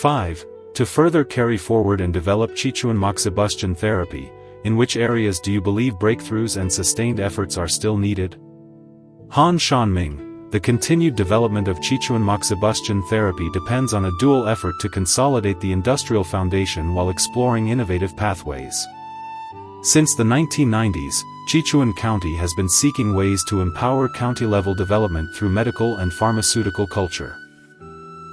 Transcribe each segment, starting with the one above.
5. To further carry forward and develop Qichun Moxibustion therapy, in which areas do you believe breakthroughs and sustained efforts are still needed? Han Shanmin, the continued development of Qichun Moxibustion therapy depends on a dual effort to consolidate the industrial foundation while exploring innovative pathways. Since the 1990s, Qichun County has been seeking ways to empower county-level development through medical and pharmaceutical culture.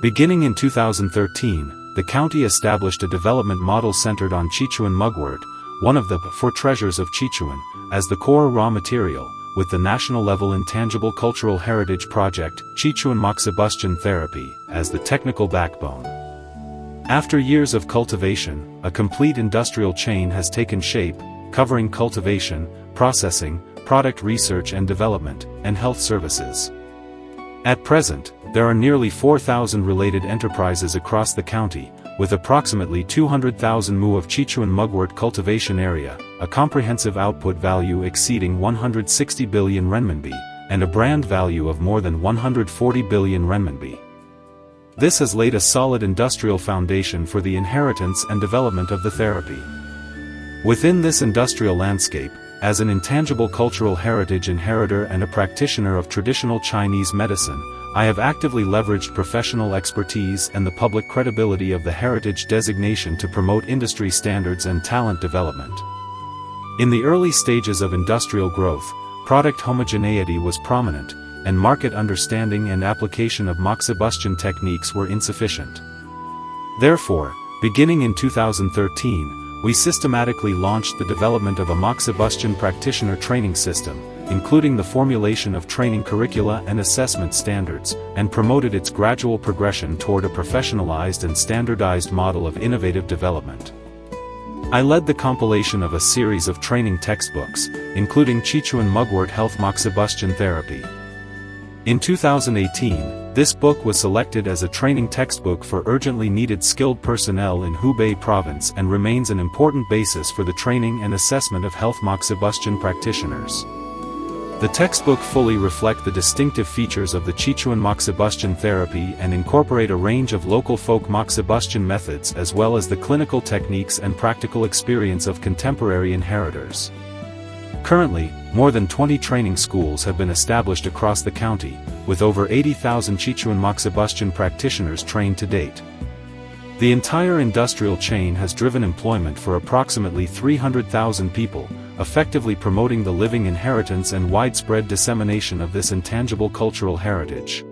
Beginning in 2013, the county established a development model centered on Qichun mugwort, one of the four treasures of Qichun, as the core raw material, with the national-level intangible cultural heritage project, Qichun Moxibustion therapy, as the technical backbone. After years of cultivation, a complete industrial chain has taken shape, covering cultivation, processing, product research and development, and health services. At present, there are nearly 4,000 related enterprises across the county, with approximately 200,000 mu of Qichun mugwort cultivation area, a comprehensive output value exceeding 160 billion renminbi, and a brand value of more than 140 billion renminbi. This has laid a solid industrial foundation for the inheritance and development of the therapy. Within this industrial landscape, as an intangible cultural heritage inheritor and a practitioner of traditional Chinese medicine, I have actively leveraged professional expertise and the public credibility of the heritage designation to promote industry standards and talent development. In the early stages of industrial growth, product homogeneity was prominent, and market understanding and application of Moxibustion techniques were insufficient. Therefore, beginning in 2013, we systematically launched the development of a Moxibustion practitioner training system, including the formulation of training curricula and assessment standards, and promoted its gradual progression toward a professionalized and standardized model of innovative development. I led the compilation of a series of training textbooks, including Qichun Mugwort Health Moxibustion Therapy. In 2018, this book was selected as a training textbook for urgently needed skilled personnel in Hubei province and remains an important basis for the training and assessment of health Moxibustion practitioners. The textbook fully reflect the distinctive features of the Qichun Moxibustion therapy and incorporate a range of local folk Moxibustion methods as well as the clinical techniques and practical experience of contemporary inheritors. Currently, more than 20 training schools have been established across the county, with over 80,000 Qichun Moxibustion practitioners trained to date. The entire industrial chain has driven employment for approximately 300,000 people, effectively promoting the living inheritance and widespread dissemination of this intangible cultural heritage.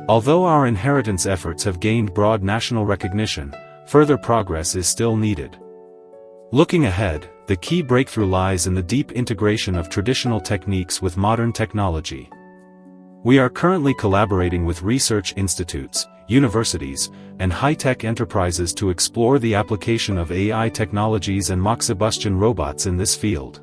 Although our inheritance efforts have gained broad national recognition, further progress is still needed. Looking ahead, the key breakthrough lies in the deep integration of traditional techniques with modern technology. We are currently collaborating with research institutes, universities, and high-tech enterprises to explore the application of AI technologies and Moxibustion robots in this field.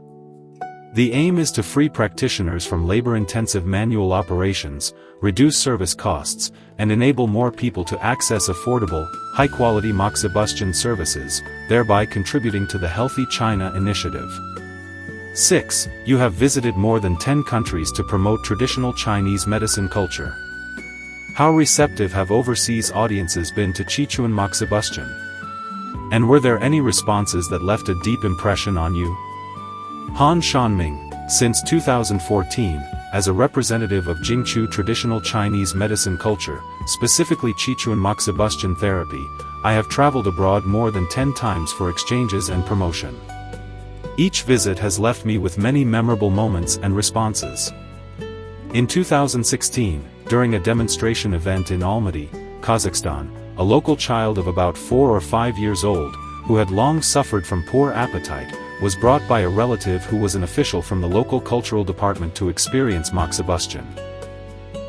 The aim is to free practitioners from labor-intensive manual operations, reduce service costs, and enable more people to access affordable, high-quality Moxibustion services, thereby contributing to the Healthy China initiative. 6. You have visited more than 10 countries to promote traditional Chinese medicine culture. How receptive have overseas audiences been to Qichun Moxibustion? And were there any responses that left a deep impression on you? Han Shanmin, since 2014, as a representative of Jingchu traditional Chinese medicine culture, specifically Qichun Moxibustion therapy, I have traveled abroad more than 10 times for exchanges and promotion. Each visit has left me with many memorable moments and responses. In 2016, during a demonstration event in Almaty, Kazakhstan, a local child of about 4 or 5 years old, who had long suffered from poor appetite, was brought by a relative who was an official from the local cultural department to experience Moxibustion.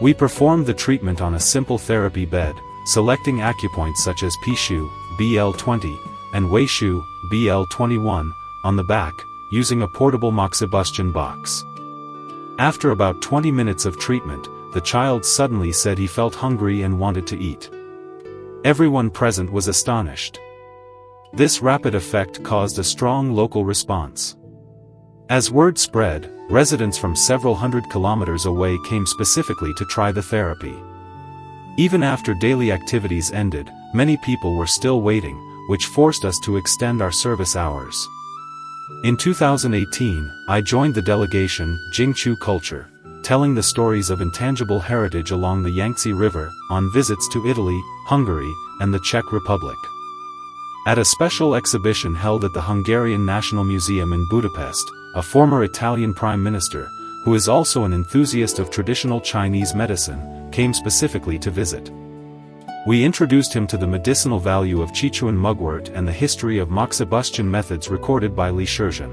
We performed the treatment on a simple therapy bed, selecting acupoints such as Pishu, BL20, and Weishu, BL21, on the back, using a portable Moxibustion box. After about 20 minutes of treatment, the child suddenly said he felt hungry and wanted to eat. Everyone present was astonished. This rapid effect caused a strong local response. As word spread, residents from several hundred kilometers away came specifically to try the therapy. Even after daily activities ended, many people were still waiting, which forced us to extend our service hours. In 2018, I joined the delegation, Jingchu Culture, telling the stories of intangible heritage along the Yangtze River, on visits to Italy, Hungary, and the Czech Republic. At a special exhibition held at the Hungarian National Museum in Budapest, a former Italian Prime Minister, who is also an enthusiast of traditional Chinese medicine, came specifically to visit. We introduced him to the medicinal value of Qichun mugwort and the history of Moxibustion methods recorded by Li Shizhen.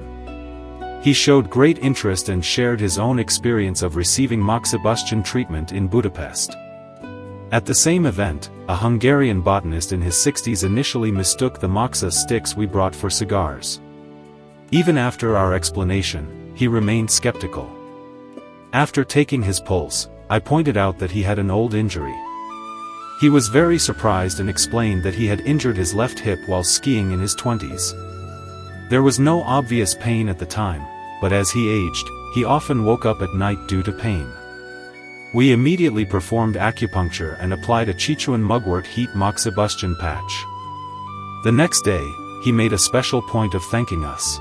He showed great interest and shared his own experience of receiving Moxibustion treatment in Budapest. At the same event, a Hungarian botanist in his 60s initially mistook the moxa sticks we brought for cigars. Even after our explanation, he remained skeptical. After taking his pulse, I pointed out that he had an old injury. He was very surprised and explained that he had injured his left hip while skiing in his 20s. There was no obvious pain at the time, but as he aged, he often woke up at night due to pain. We immediately performed acupuncture and applied a Qichun mugwort heat Moxibustion patch. The next day, he made a special point of thanking us.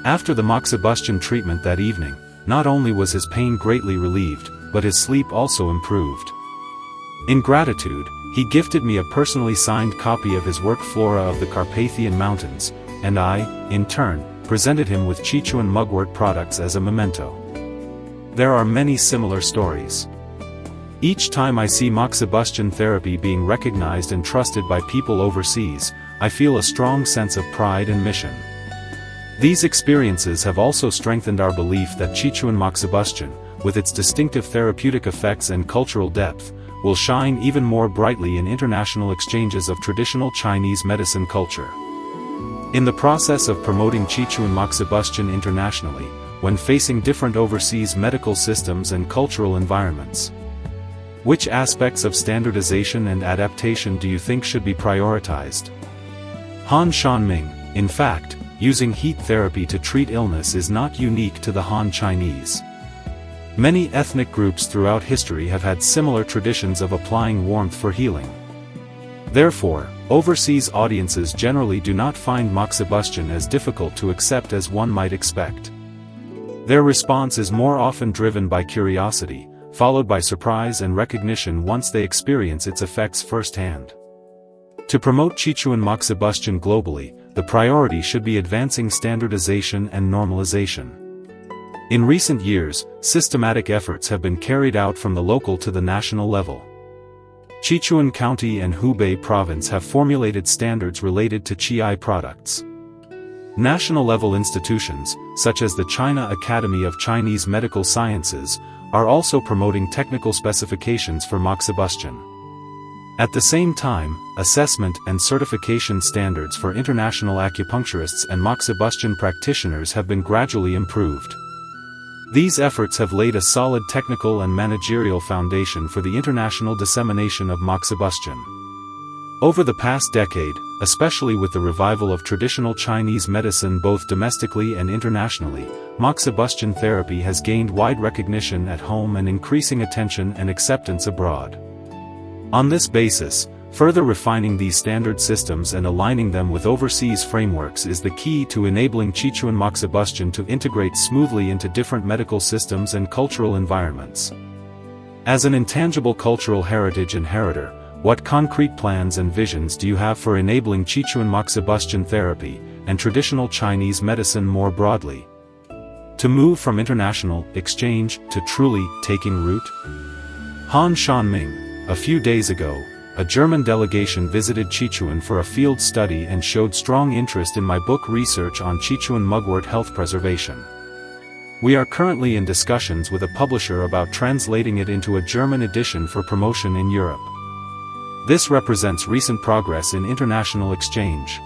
After the Moxibustion treatment that evening, not only was his pain greatly relieved, but his sleep also improved. In gratitude, he gifted me a personally signed copy of his work Flora of the Carpathian Mountains, and I, in turn, presented him with Qichun mugwort products as a memento. There are many similar stories. Each time I see Moxibustion therapy being recognized and trusted by people overseas, I feel a strong sense of pride and mission. These experiences have also strengthened our belief that Qichun Moxibustion, with its distinctive therapeutic effects and cultural depth, will shine even more brightly in international exchanges of traditional Chinese medicine culture. In the process of promoting Qichun Moxibustion internationally, when facing different overseas medical systems and cultural environments, which aspects of standardization and adaptation do you think should be prioritized? Han Shanmin, in fact, using heat therapy to treat illness is not unique to the Han Chinese. Many ethnic groups throughout history have had similar traditions of applying warmth for healing. Therefore, overseas audiences generally do not find Moxibustion as difficult to accept as one might expect. Their response is more often driven by curiosity, followed by surprise and recognition once they experience its effects firsthand. To promote Qichun Moxibustion globally, the priority should be advancing standardization and normalization. In recent years, systematic efforts have been carried out from the local to the national level. Qichun County and Hubei Province have formulated standards related to Qi products. National-level institutions, such as the China Academy of Chinese Medical Sciences, are also promoting technical specifications for Moxibustion. At the same time, assessment and certification standards for international acupuncturists and Moxibustion practitioners have been gradually improved. These efforts have laid a solid technical and managerial foundation for the international dissemination of Moxibustion. Over the past decade, especially with the revival of traditional Chinese medicine both domestically and internationally, Moxibustion therapy has gained wide recognition at home and increasing attention and acceptance abroad. On this basis, further refining these standard systems and aligning them with overseas frameworks is the key to enabling Qichun Moxibustion to integrate smoothly into different medical systems and cultural environments. As an intangible cultural heritage inheritor, what concrete plans and visions do you have for enabling Qichun Moxibustion therapy, and traditional Chinese medicine more broadly, to move from international exchange to truly taking root? Han Shanmin. A few days ago, a German delegation visited Qichun for a field study and showed strong interest in my book research on Qichun mugwort health preservation. We are currently in discussions with a publisher about translating it into a German edition for promotion in Europe. This represents recent progress in international exchange.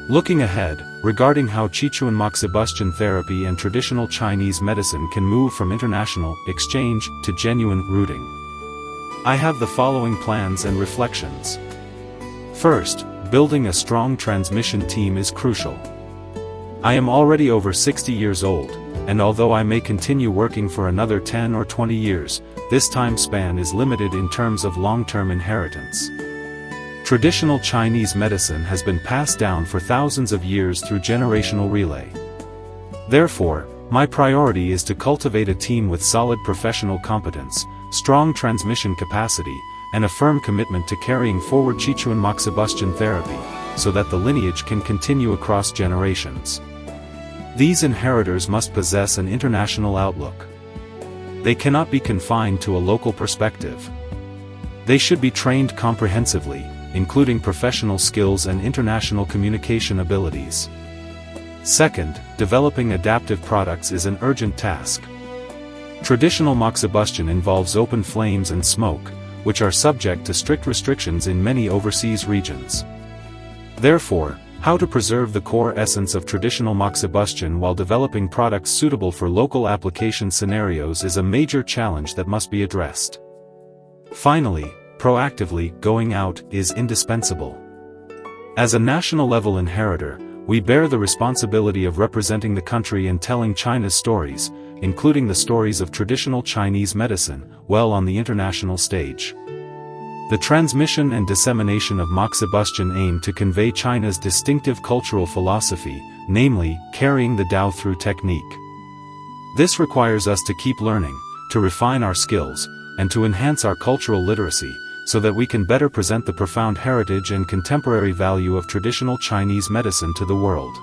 Looking ahead, regarding how Qichun Moxibustion therapy and traditional Chinese medicine can move from international exchange to genuine rooting, I have the following plans and reflections. First, building a strong transmission team is crucial. I am already over 60 years old, and although I may continue working for another 10 or 20 years, this time span is limited in terms of long-term inheritance. Traditional Chinese medicine has been passed down for thousands of years through generational relay. Therefore, my priority is to cultivate a team with solid professional competence, strong transmission capacity, and a firm commitment to carrying forward Qichun Moxibustion therapy, so that the lineage can continue across generations. These inheritors must possess an international outlook. They cannot be confined to a local perspective. They should be trained comprehensively, including professional skills and international communication abilities. Second, developing adaptive products is an urgent task. Traditional Moxibustion involves open flames and smoke, which are subject to strict restrictions in many overseas regions. Therefore, how to preserve the core essence of traditional Moxibustion while developing products suitable for local application scenarios is a major challenge that must be addressed. Finally, proactively going out is indispensable. As a national-level inheritor, we bear the responsibility of representing the country and telling China's stories, including the stories of traditional Chinese medicine, well on the international stage. The transmission and dissemination of Moxibustion aim to convey China's distinctive cultural philosophy, namely, carrying the Tao through technique. This requires us to keep learning, to refine our skills, and to enhance our cultural literacy, so that we can better present the profound heritage and contemporary value of traditional Chinese medicine to the world.